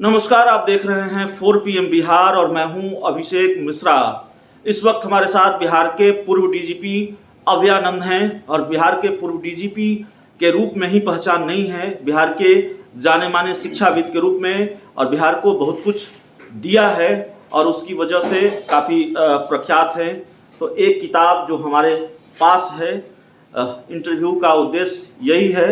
नमस्कार, आप देख रहे हैं 4 PM बिहार और मैं हूं अभिषेक मिश्रा। इस वक्त हमारे साथ बिहार के पूर्व डीजीपी अभयानंद हैं और बिहार के पूर्व डीजीपी के रूप में ही पहचान नहीं है, बिहार के जाने माने शिक्षाविद के रूप में, और बिहार को बहुत कुछ दिया है और उसकी वजह से काफ़ी प्रख्यात है। तो एक किताब जो हमारे पास है, इंटरव्यू का उद्देश्य यही है,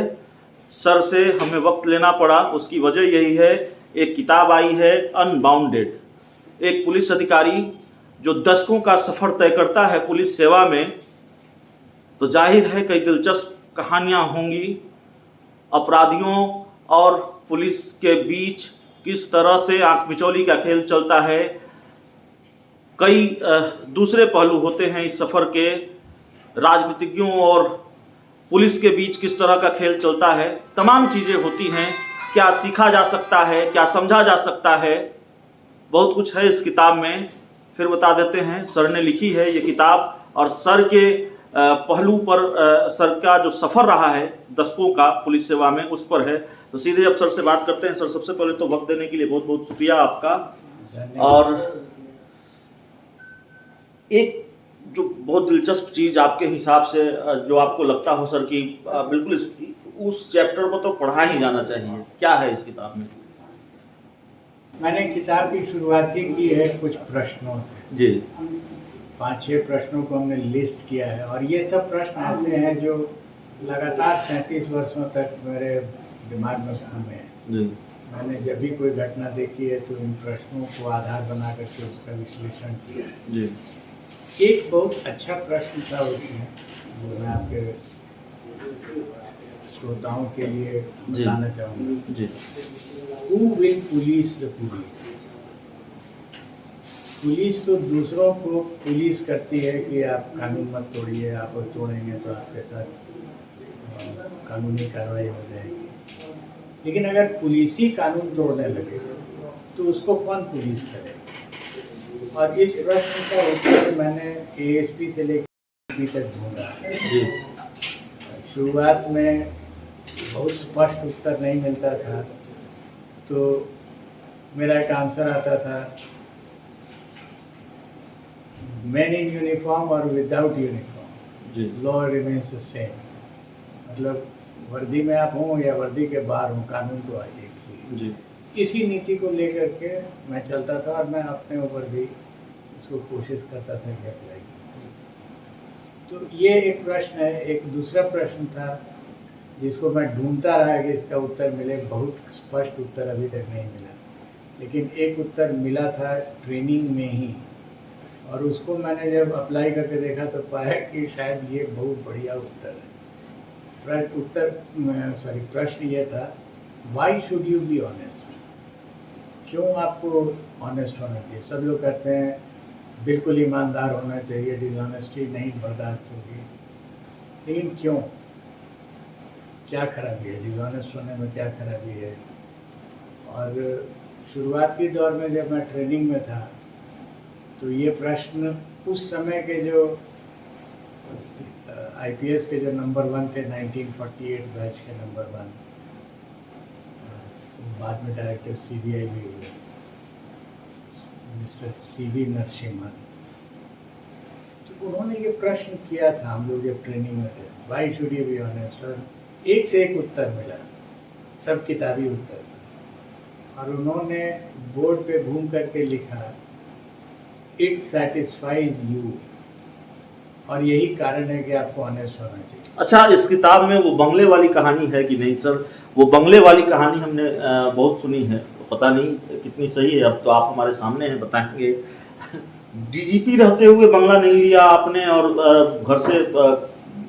सर से हमें वक्त लेना पड़ा, उसकी वजह यही है। एक किताब आई है अनबाउंडेड, एक पुलिस अधिकारी जो दशकों का सफ़र तय करता है पुलिस सेवा में, तो जाहिर है कई दिलचस्प कहानियां होंगी। अपराधियों और पुलिस के बीच किस तरह से आंख मिचौली का खेल चलता है, कई दूसरे पहलू होते हैं इस सफ़र के। राजनीतिज्ञों और पुलिस के बीच किस तरह का खेल चलता है, तमाम चीज़ें होती हैं। क्या सीखा जा सकता है, क्या समझा जा सकता है, बहुत कुछ है इस किताब में। फिर बता देते हैं, सर ने लिखी है ये किताब और सर के पहलू पर, सर का जो सफ़र रहा है दशकों का पुलिस सेवा में, उस पर है। तो सीधे अब सर से बात करते हैं। सर, सबसे पहले तो वक्त देने के लिए बहुत बहुत शुक्रिया आपका। और एक जो बहुत दिलचस्प चीज़ आपके हिसाब से जो आपको लगता हो सर कि बिल्कुल उस चैप्टर को तो पढ़ा ही जाना चाहिए, क्या है इस किताब में? मैंने किताब की शुरुआत ही की है कुछ प्रश्नों से जी। 5-6 प्रश्नों को हमने लिस्ट किया है और ये सब प्रश्न ऐसे हैं जो लगातार 37 वर्षों तक मेरे दिमाग में घूमे हैं। जी। मैंने जब भी कोई घटना देखी है तो इन प्रश्नों को आधार बना करके उसका विश्लेषण किया है। जी। एक बहुत अच्छा प्रश्न था उसमें, जो मैं आपके श्रोताओं के लिए बताना चाहूँगा। जी। Who will police the police? Police तो दूसरों को पुलिस करती है कि आप कानून मत तोड़िए, आप तोड़ेंगे तो आपके साथ कानूनी कार्रवाई हो जाएगी। लेकिन अगर पुलिस ही कानून तोड़ने लगे तो उसको कौन पुलिस करेगा? और इस प्रश्न का उत्तर मैंने ASP से लेकर अभी तक ढूंढा। शुरुआत में बहुत स्पष्ट उत्तर नहीं मिलता था, तो मेरा एक आंसर आता था, मैन इन यूनिफॉर्म और without uniform law remains the same. मतलब वर्दी में आप हों या वर्दी के बाहर हों, कानून तो एक ही। इसी नीति को लेकर के मैं चलता था और मैं अपने ऊपर भी इसको कोशिश करता था कि अप्लाई। तो ये एक प्रश्न है। एक दूसरा प्रश्न था जिसको मैं ढूंढता रहा कि इसका उत्तर मिले, बहुत स्पष्ट उत्तर अभी तक नहीं मिला, लेकिन एक उत्तर मिला था ट्रेनिंग में ही, और उसको मैंने जब अप्लाई करके देखा तो पाया कि शायद ये बहुत बढ़िया उत्तर है। प्रश्न ये था, why should you be honest? क्यों आपको ऑनेस्ट होना चाहिए? सब लोग कहते हैं बिल्कुल ईमानदार होना चाहिए, डिसऑनेस्टी नहीं बर्दाश्त होगी, लेकिन क्यों? क्या खराबी है डिसऑनेस्ट होने में? क्या खराबी है? और शुरुआती दौर में जब मैं ट्रेनिंग में था तो ये प्रश्न उस समय के जो IPS के जो नंबर 1 थे, 1948 बैच के नंबर 1, बाद में डायरेक्टर CBI भी हुए, मिस्टर CV नरसिम्हन, तो उन्होंने ये प्रश्न किया था। हम लोग जब ट्रेनिंग में थे, why should you be honest? और एक से एक उत्तर मिला, सब किताबी उत्तर था। और उन्होंने बोर्ड पे घूम करके लिखा, इट सेटिस्फाइज यू, और यही कारण है कि आपको ऑनेस्ट होना चाहिए। अच्छा, इस किताब में वो बंगले वाली कहानी है कि नहीं सर? वो बंगले वाली कहानी हमने बहुत सुनी है, तो पता नहीं कितनी सही है, अब तो आप हमारे सामने हैं, बताएंगे। DGP रहते हुए बंगला नहीं लिया आपने और घर से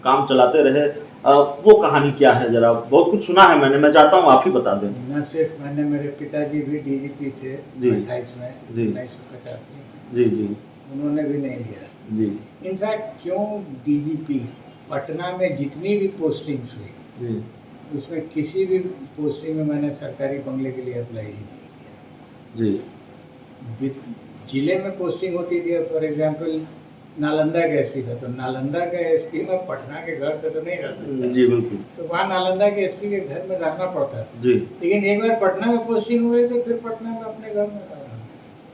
काम चलाते रहे, वो कहानी क्या है? जरा, बहुत कुछ सुना है मैंने, मैं चाहता हूँ आप ही बता दें। न सिर्फ मैंने, मेरे पिताजी भी DGP थे 28 में, 1985 में। जी। उन्होंने भी नहीं लिया जी। इनफैक्ट क्यों, DGP पटना में जितनी भी पोस्टिंग्स हुई उसमें किसी भी पोस्टिंग में मैंने सरकारी बंगले के लिए अप्लाई ही नहीं किया। जिले में पोस्टिंग होती थी, फॉर एग्जांपल नालंदा के एसपी था, तो नालंदा के एसपी में पटना के घर से तो नहीं रह सकता। जी बिल्कुल। तो वहाँ नालंदा के एसपी के घर में रहना पड़ता है। जी। लेकिन एक बार पटना में पोस्टिंग हुए तो फिर पटना में अपने घर में रहना।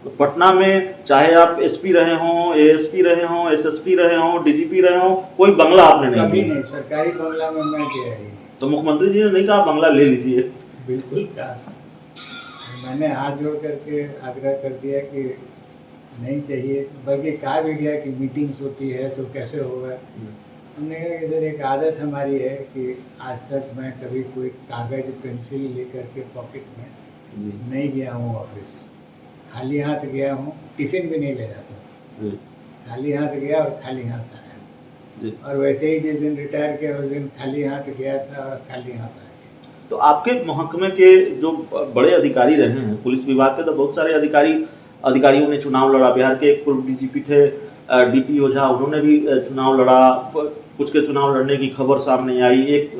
तो पटना में चाहे आप एसपी रहे हों, एएसपी रहे हों, एसएसपी रहे हों, डीजीपी रहे हों, कोई बंगला आपने नहीं कभी लिया? नहीं, सरकारी बंगला में मैं गया ही नहीं। तो मुख्यमंत्री जी ने नहीं कहा बंगला ले लीजिए? बिल्कुल कहा था। मैंने हाथ जोड़ करके आग्रह कर दिया कि नहीं चाहिए, बल्कि कहा भी गया कि मीटिंग्स होती है तो कैसे होगा। हमने कहा कि सर एक आदत हमारी है कि आज तक मैं कभी कोई कागज़ पेंसिल लेकर के पॉकेट में जी। नहीं गया हूँ ऑफिस, खाली हाथ गया हूँ, टिफ़िन भी नहीं ले जाता, जी। खाली हाथ गया और खाली हाथ आया। जी। और वैसे ही जिस दिन रिटायर किया उस दिन खाली हाथ गया था और खाली हाथ आ गया। तो आपके महकमे के जो बड़े अधिकारी रहे हैं, पुलिस विभाग के तो बहुत सारे अधिकारियों ने चुनाव लड़ा। बिहार के एक पूर्व डीजीपी थे डीपी ओझा, उन्होंने भी चुनाव लड़ा। कुछ के चुनाव लड़ने की खबर सामने आई। एक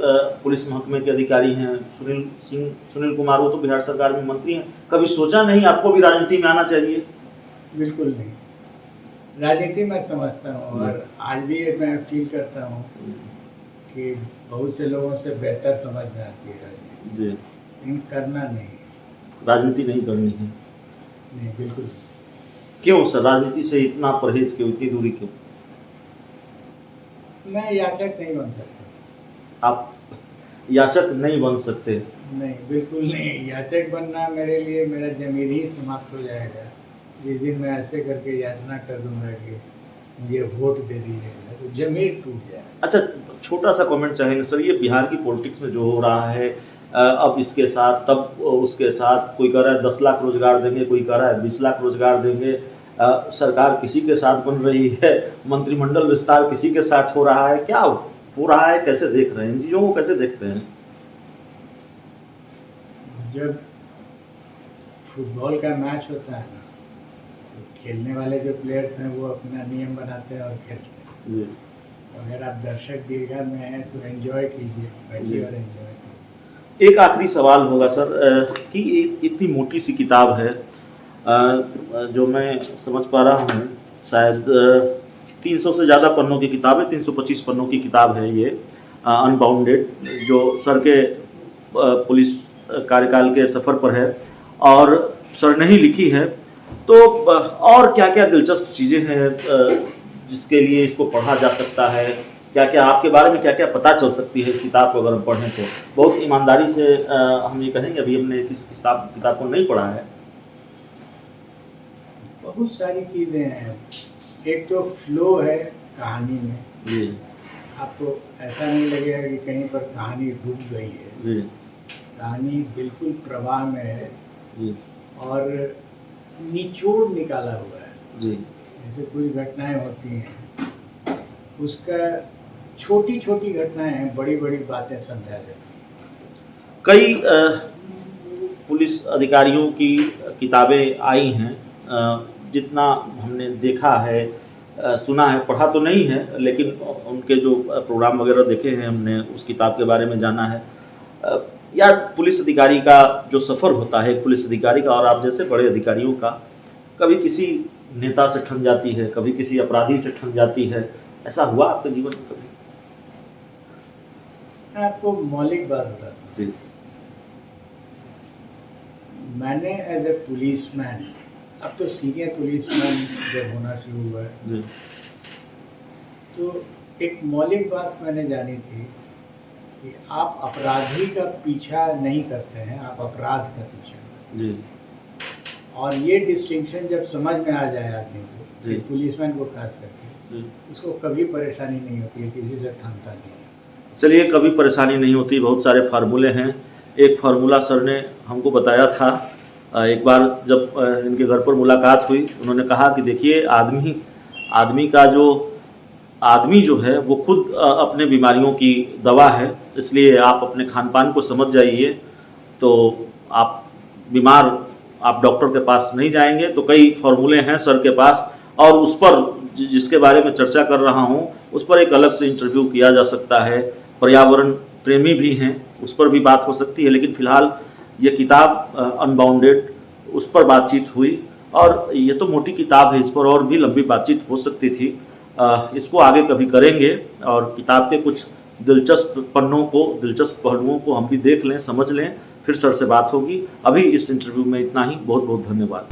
पुलिस महकमे के अधिकारी हैं सुनील कुमार, वो तो बिहार सरकार में मंत्री हैं। कभी सोचा नहीं आपको भी राजनीति में आना चाहिए? बिल्कुल नहीं, राजनीति मैं समझता हूँ और आज भी मैं फील करता हूँ कि बहुत से लोगों से बेहतर समझ में आती है राजनीति। जी। लेकिन करना नहीं, राजनीति नहीं करनी है? नहीं, बिल्कुल। क्यों सर, राजनीति से इतना परहेज क्यों, इतनी दूरी क्यों? मैं याचक नहीं बन सकता। आप याचक नहीं बन सकते? नहीं, बिल्कुल नहीं। याचक बनना मेरे लिए, मेरा ज़मीर ही समाप्त हो जाएगा जिस दिन मैं ऐसे करके याचना कर दूंगा कि मुझे वोट दे दीजिएगा, तो ज़मीर टूट जाएगा। अच्छा, छोटा सा कमेंट चाहेंगे सर, ये बिहार की पॉलिटिक्स में जो हो रहा है, अब इसके साथ तब उसके साथ, कोई कह रहा है 10 लाख रोजगार देंगे, कोई कह रहा है 20 लाख रोजगार देंगे, सरकार किसी के साथ बन रही है, मंत्रिमंडल विस्तार किसी के साथ हो रहा है, क्या हो रहा है, कैसे देख रहे हैं इन चीज़ों को, कैसे देखते हैं? जब फुटबॉल का मैच होता है ना, तो खेलने वाले जो प्लेयर्स हैं वो अपना नियम बनाते हैं और खेलते हैं। जी। तो अगर आप दर्शक दीर्घा में हैं तो एंजॉय कीजिए, बैठिए और एंजॉय कीजिए। एक आखिरी सवाल होगा सर, कि इतनी मोटी सी किताब है, जो मैं समझ पा रहा हूँ शायद 300 से ज़्यादा पन्नों की किताब है, 325 पन्नों की किताब है ये, अनबाउंडेड, जो सर के पुलिस कार्यकाल के सफ़र पर है और सर ने ही लिखी है। तो और क्या क्या दिलचस्प चीज़ें हैं जिसके लिए इसको पढ़ा जा सकता है? क्या क्या आपके बारे में क्या क्या पता चल सकती है इस किताब को अगर हम पढ़ें तो? बहुत ईमानदारी से हम ये कहेंगे, अभी हमने किस किताब को नहीं पढ़ा है। बहुत सारी चीज़ें हैं। एक तो फ्लो है कहानी में, जी। आपको ऐसा नहीं लगेगा कि कहीं पर कहानी रुक गई है। जी। कहानी बिल्कुल प्रवाह में है जी। और निचोड़ निकाला हुआ है। जी। जैसे कुछ घटनाएं होती हैं, उसका छोटी छोटी घटनाएं हैं, बड़ी बड़ी बातें समझा जाती हैं। कई पुलिस अधिकारियों की किताबें आई हैं, जितना हमने देखा है, सुना है, पढ़ा तो नहीं है, लेकिन उनके जो प्रोग्राम वगैरह देखे हैं हमने, उस किताब के बारे में जाना है। या पुलिस अधिकारी का जो सफ़र होता है, एक पुलिस अधिकारी का और आप जैसे बड़े अधिकारियों का, कभी किसी नेता से ठन जाती है, कभी किसी अपराधी से ठन जाती है, ऐसा हुआ आपके जीवन में कभी? मैं आपको मौलिक बात बताता हूँ। जी। मैंने एज ए पुलिसमैन, अब तो सीनियर पुलिसमैन जब होना शुरू हुआ है, जी। तो एक मौलिक बात मैंने जानी थी कि आप अपराधी का पीछा नहीं करते हैं, आप अपराध का पीछा करते हैं। जी। और ये डिस्टिंक्शन जब समझ में आ जाए आदमी को, जी। पुलिसमैन को खास करके, उसको कभी परेशानी नहीं होती है, किसी से ठनता नहीं है। चलिए, कभी परेशानी नहीं होती, बहुत सारे फार्मूले हैं। एक फार्मूला सर ने हमको बताया था, एक बार जब इनके घर पर मुलाकात हुई, उन्होंने कहा कि देखिए, आदमी जो है वो खुद अपने बीमारियों की दवा है, इसलिए आप अपने खान पान को समझ जाइए, तो आप डॉक्टर के पास नहीं जाएंगे। तो कई फार्मूले हैं सर के पास, और उस पर जिसके बारे में चर्चा कर रहा हूँ, उस पर एक अलग से इंटरव्यू किया जा सकता है। पर्यावरण प्रेमी भी हैं, उस पर भी बात हो सकती है, लेकिन फ़िलहाल ये किताब अनबाउंडेड, उस पर बातचीत हुई। और ये तो मोटी किताब है, इस पर और भी लंबी बातचीत हो सकती थी। इसको आगे कभी करेंगे और किताब के कुछ दिलचस्प पन्नों को, दिलचस्प पहलुओं को हम भी देख लें, समझ लें, फिर सर से बात होगी। अभी इस इंटरव्यू में इतना ही। बहुत बहुत धन्यवाद।